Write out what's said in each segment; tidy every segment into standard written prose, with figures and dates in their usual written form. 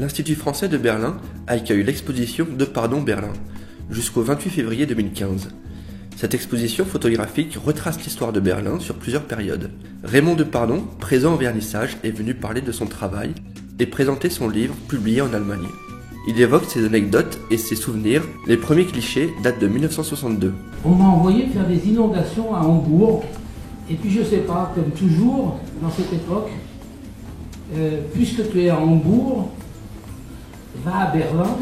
l'Institut français de Berlin accueille l'exposition Depardon Berlin jusqu'au 28 février 2015. Cette exposition photographique retrace l'histoire de Berlin sur plusieurs périodes. Raymond Depardon, présent au vernissage, est venu parler de son travail et présenter son livre publié en Allemagne. Il évoque ses anecdotes et ses souvenirs. Les premiers clichés datent de 1962. On m'a envoyé faire des inondations à Hambourg. Et puis je sais pas, comme toujours, dans cette époque, puisque tu es à Hambourg, va à Berlin,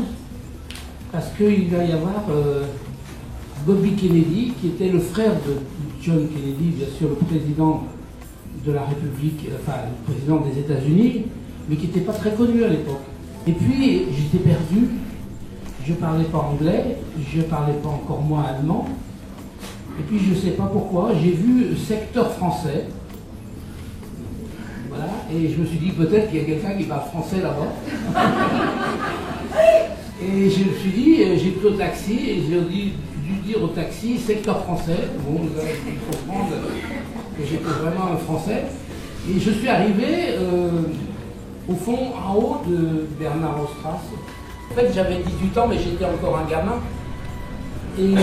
parce qu'il va y avoir Bobby Kennedy, qui était le frère de John Kennedy, bien sûr le président de la République, enfin le président des États-Unis, mais qui n'était pas très connu à l'époque. Et puis j'étais perdu, je ne parlais pas anglais, je ne parlais pas encore moins allemand. Et puis je ne sais pas pourquoi, j'ai vu secteur français. Voilà, et je me suis dit peut-être qu'il y a quelqu'un qui parle français là-bas. Et je me suis dit, j'ai pris au taxi et j'ai dû dire au taxi secteur français. Bon, vous avez pu comprendre que j'étais vraiment un français. Et je suis arrivé au fond, en haut de Bernard-Strasse. En fait, j'avais 18 ans, mais j'étais encore un gamin. Et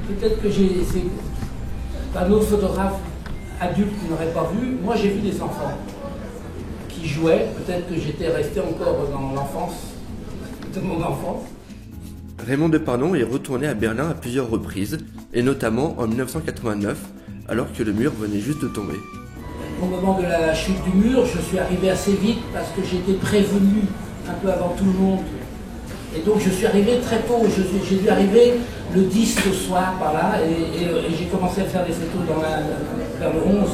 peut-être que c'est un autre photographe adulte qui n'aurait pas vu. Moi, j'ai vu des enfants qui jouaient. Peut-être que j'étais resté encore dans l'enfance de mon enfance. Raymond Depardon est retourné à Berlin à plusieurs reprises, et notamment en 1989, alors que le mur venait juste de tomber. Au moment de la chute du mur, je suis arrivé assez vite parce que j'étais prévenu un peu avant tout le monde. Et donc je suis arrivé très tôt, j'ai dû arriver le 10 le soir par là, et j'ai commencé à faire des photos vers le 11,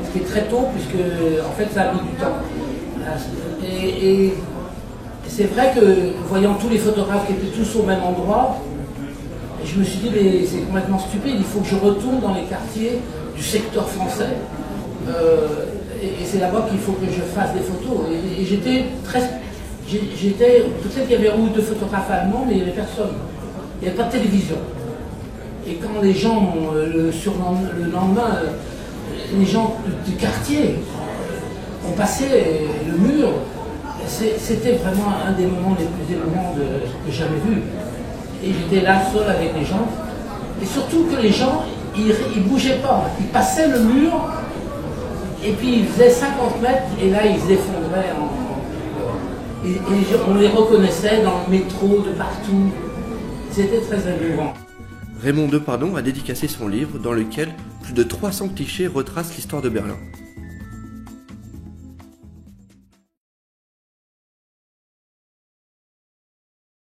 ce qui est très tôt, puisque en fait ça a mis du temps. Et c'est vrai que voyant tous les photographes qui étaient tous au même endroit, je me suis dit mais c'est complètement stupide, il faut que je retourne dans les quartiers du secteur français, et c'est là-bas qu'il faut que je fasse des photos. Et j'étais peut-être qu'il y avait un ou deux photographes allemands, mais il n'y avait personne. Il n'y avait pas de télévision. Et quand les gens, le lendemain, les gens du quartier ont passé le mur, c'était vraiment un des moments les plus émouvants que j'avais vu. Et j'étais là seul avec les gens. Et surtout que les gens, ils ne bougeaient pas. Ils passaient le mur, et puis ils faisaient 50 mètres, et là ils s'effondraient et on les reconnaissait dans le métro, de partout. C'était très émouvant. Raymond Depardon a dédicacé son livre dans lequel plus de 300 clichés retracent l'histoire de Berlin.